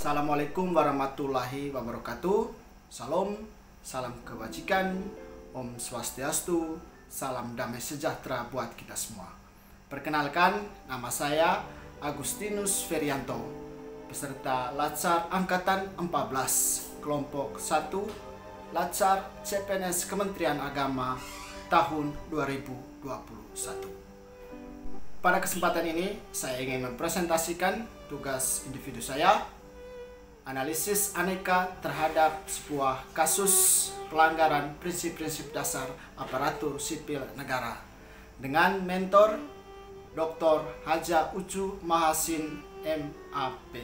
Assalamualaikum warahmatullahi wabarakatuh. Salam, salam kebajikan, Om Swastiastu, salam damai sejahtera buat kita semua. Perkenalkan, nama saya Agustinus Ferianto, peserta Latsar Angkatan 14, kelompok 1, Latsar CPNS Kementerian Agama tahun 2021. Pada kesempatan ini, saya ingin mempresentasikan tugas individu saya, analisis aneka terhadap sebuah kasus pelanggaran prinsip-prinsip dasar aparatur sipil negara dengan mentor Dr. Haja Ucu Mahasin MAP.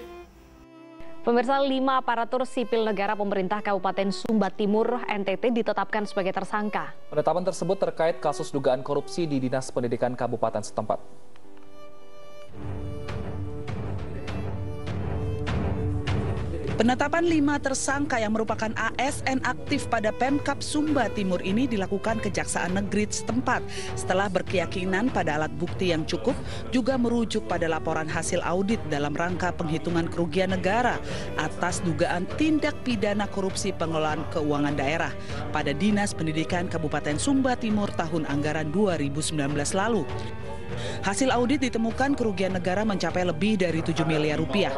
Pemirsa, 5 aparatur sipil negara pemerintah Kabupaten Sumba Timur, NTT ditetapkan sebagai tersangka. Penetapan tersebut terkait kasus dugaan korupsi di Dinas Pendidikan Kabupaten setempat. Penetapan 5 tersangka yang merupakan ASN aktif pada Pemkab Sumba Timur ini dilakukan Kejaksaan Negeri setempat setelah berkeyakinan pada alat bukti yang cukup, juga merujuk pada laporan hasil audit dalam rangka penghitungan kerugian negara atas dugaan tindak pidana korupsi pengelolaan keuangan daerah pada Dinas Pendidikan Kabupaten Sumba Timur tahun anggaran 2019 lalu. Hasil audit ditemukan kerugian negara mencapai lebih dari 7 miliar rupiah.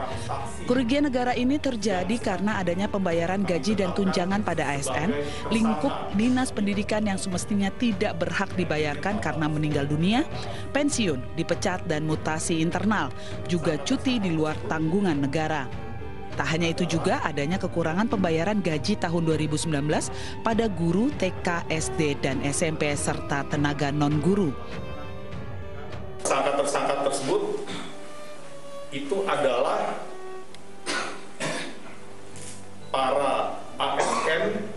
Kerugian negara ini terjadi karena adanya pembayaran gaji dan tunjangan pada ASN, lingkup Dinas Pendidikan yang semestinya tidak berhak dibayarkan karena meninggal dunia, pensiun, dipecat, dan mutasi internal, juga cuti di luar tanggungan negara. Tak hanya itu, juga adanya kekurangan pembayaran gaji tahun 2019 pada guru TK, SD, dan SMP serta tenaga non-guru. Tersangka tersebut itu adalah para ASN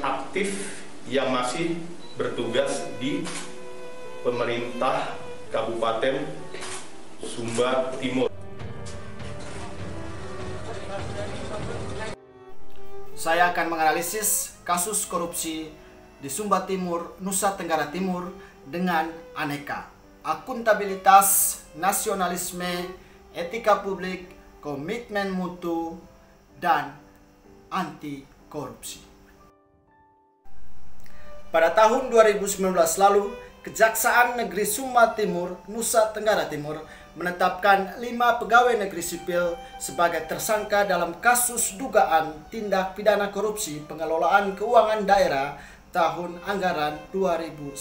aktif yang masih bertugas di pemerintah Kabupaten Sumba Timur. Saya akan menganalisis kasus korupsi di Sumba Timur, Nusa Tenggara Timur dengan aneka akuntabilitas, nasionalisme, etika publik, komitmen mutu, dan anti korupsi. Pada tahun 2019 lalu, Kejaksaan Negeri Sumba Timur, Nusa Tenggara Timur menetapkan 5 pegawai negeri sipil sebagai tersangka dalam kasus dugaan tindak pidana korupsi pengelolaan keuangan daerah tahun anggaran 2019.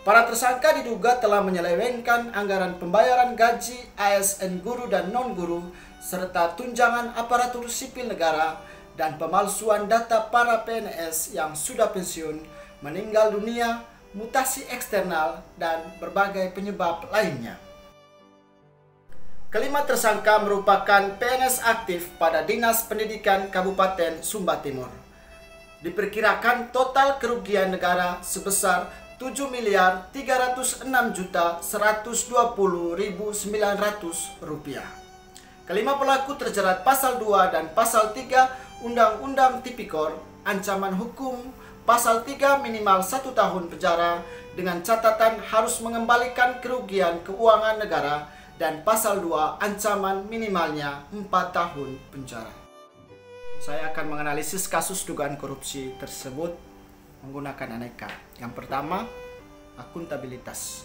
Para tersangka diduga telah menyelewengkan anggaran pembayaran gaji ASN guru dan non-guru serta tunjangan aparatur sipil negara dan pemalsuan data para PNS yang sudah pensiun, meninggal dunia, mutasi eksternal, dan berbagai penyebab lainnya. Kelima tersangka merupakan PNS aktif pada Dinas Pendidikan Kabupaten Sumba Timur. Diperkirakan total kerugian negara sebesar Rp7.306.120.900. Kelima pelaku terjerat pasal 2 dan pasal 3 Undang-Undang Tipikor, ancaman hukum pasal 3 minimal 1 tahun penjara dengan catatan harus mengembalikan kerugian keuangan negara, dan pasal 2 ancaman minimalnya 4 tahun penjara. Saya akan menganalisis kasus dugaan korupsi tersebut menggunakan aneka. Yang pertama, akuntabilitas.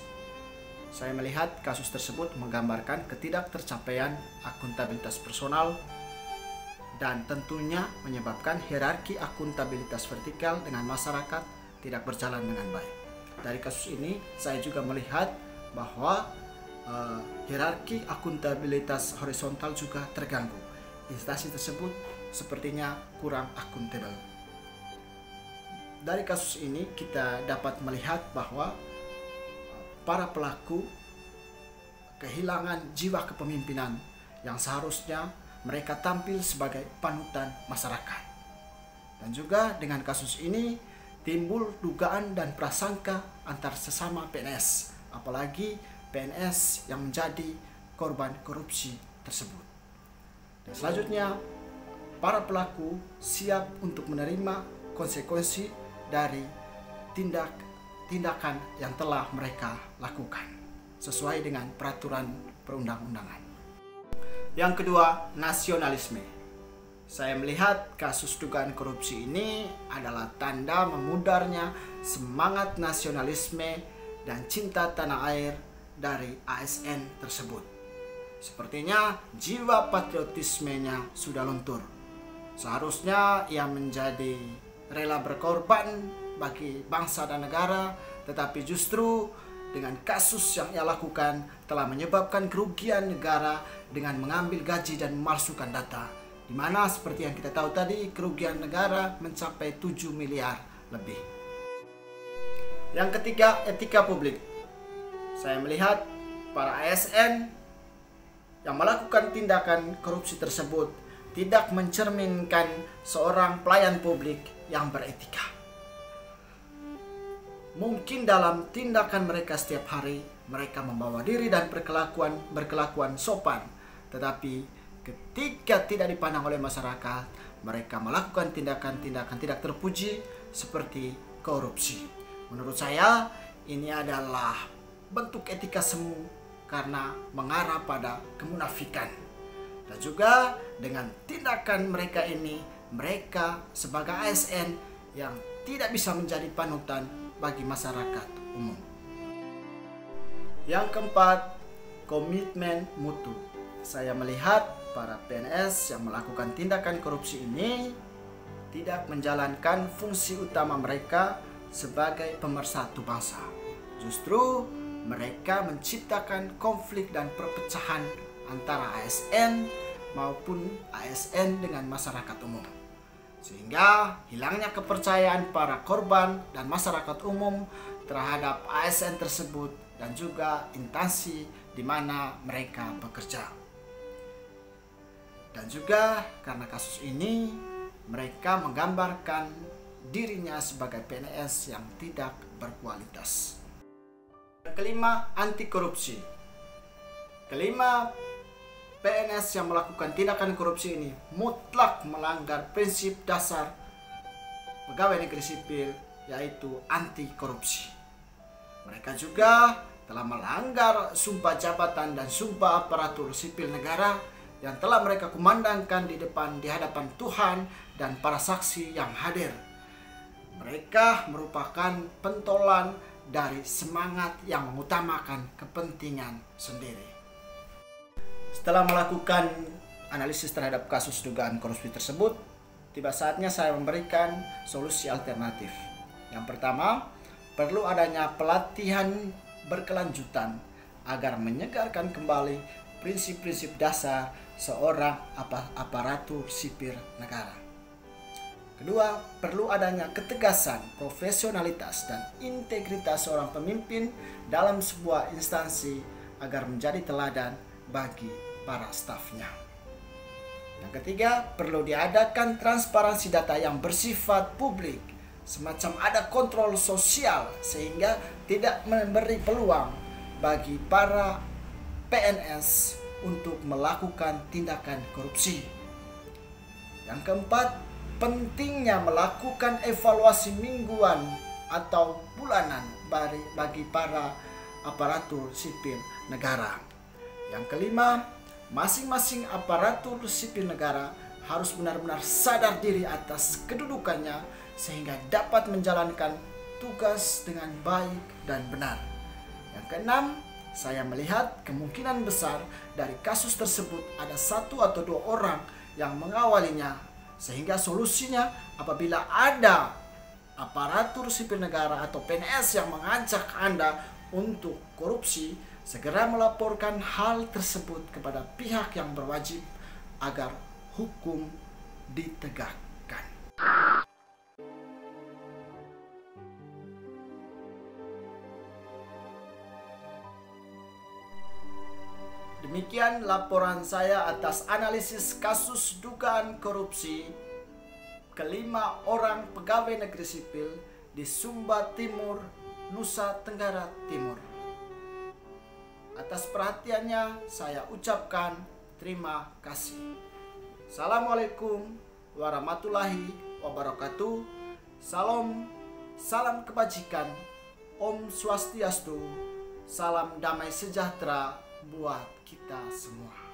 Saya melihat kasus tersebut menggambarkan ketidaktercapaian akuntabilitas personal dan tentunya menyebabkan hierarki akuntabilitas vertikal dengan masyarakat tidak berjalan dengan baik. Dari kasus ini, saya juga melihat bahwa hierarki akuntabilitas horizontal juga terganggu. Instansi tersebut sepertinya kurang akuntabel. Dari kasus ini kita dapat melihat bahwa para pelaku kehilangan jiwa kepemimpinan yang seharusnya mereka tampil sebagai panutan masyarakat. Dan juga dengan kasus ini timbul dugaan dan prasangka antar sesama PNS, apalagi PNS yang menjadi korban korupsi tersebut. Dan selanjutnya, para pelaku siap untuk menerima konsekuensi dari tindakan yang telah mereka lakukan. sesuai dengan peraturan perundang-undangan. Yang kedua, nasionalisme. Saya melihat kasus dugaan korupsi ini adalah tanda memudarnya semangat nasionalisme dan cinta tanah air dari ASN tersebut. Sepertinya jiwa patriotismenya sudah luntur. Seharusnya ia menjadi rela berkorban bagi bangsa dan negara, tetapi justru dengan kasus yang ia lakukan telah menyebabkan kerugian negara dengan mengambil gaji dan memalsukan data, di mana seperti yang kita tahu tadi kerugian negara mencapai 7 miliar lebih. Yang ketiga, etika publik. Saya melihat para ASN yang melakukan tindakan korupsi tersebut tidak mencerminkan seorang pelayan publik yang beretika. Mungkin dalam tindakan mereka setiap hari, mereka membawa diri dan berkelakuan sopan. Tetapi ketika tidak dipandang oleh masyarakat, mereka melakukan tindakan-tindakan tidak terpuji seperti korupsi. Menurut saya, ini adalah bentuk etika semu karena mengarah pada kemunafikan. Dan juga dengan tindakan mereka ini, mereka sebagai ASN yang tidak bisa menjadi panutan bagi masyarakat umum. Yang keempat, komitmen mutu. Saya melihat para PNS yang melakukan tindakan korupsi ini tidak menjalankan fungsi utama mereka sebagai pemersatu bangsa. Justru mereka menciptakan konflik dan perpecahan antara ASN maupun ASN dengan masyarakat umum. Sehingga hilangnya kepercayaan para korban dan masyarakat umum terhadap ASN tersebut dan juga instansi di mana mereka bekerja. Dan juga karena kasus ini mereka menggambarkan dirinya sebagai PNS yang tidak berkualitas. Yang kelima, anti korupsi. Kelima, PNS yang melakukan tindakan korupsi ini mutlak melanggar prinsip dasar pegawai negeri sipil, yaitu anti korupsi. Mereka juga telah melanggar sumpah jabatan dan sumpah aparatur sipil negara yang telah mereka kumandangkan di hadapan Tuhan dan para saksi yang hadir. Mereka merupakan pentolan dari semangat yang mengutamakan kepentingan sendiri. Setelah melakukan analisis terhadap kasus dugaan korupsi tersebut, tiba saatnya saya memberikan solusi alternatif. Yang pertama, perlu adanya pelatihan berkelanjutan agar menyegarkan kembali prinsip-prinsip dasar seorang aparatur sipil negara. Kedua, perlu adanya ketegasan, profesionalitas, dan integritas seorang pemimpin dalam sebuah instansi agar menjadi teladan bagi para stafnya. Yang ketiga, perlu diadakan transparansi data yang bersifat publik, semacam ada kontrol sosial sehingga tidak memberi peluang bagi para PNS untuk melakukan tindakan korupsi. Yang keempat, pentingnya melakukan evaluasi mingguan atau bulanan bagi para aparatur sipil negara. Yang kelima, masing-masing aparatur sipil negara harus benar-benar sadar diri atas kedudukannya sehingga dapat menjalankan tugas dengan baik dan benar. Yang keenam, saya melihat kemungkinan besar dari kasus tersebut ada 1 atau 2 orang yang mengawalinya, sehingga solusinya apabila ada aparatur sipil negara atau PNS yang mengajak Anda untuk korupsi, segera melaporkan hal tersebut kepada pihak yang berwajib agar hukum ditegakkan. Demikian laporan saya atas analisis kasus dugaan korupsi kelima orang pegawai negeri sipil di Sumba Timur, Nusa Tenggara Timur. Atas perhatiannya saya ucapkan terima kasih. Assalamualaikum warahmatullahi wabarakatuh. Salam kebajikan. Om Swastiastu. Salam damai sejahtera buat kita semua.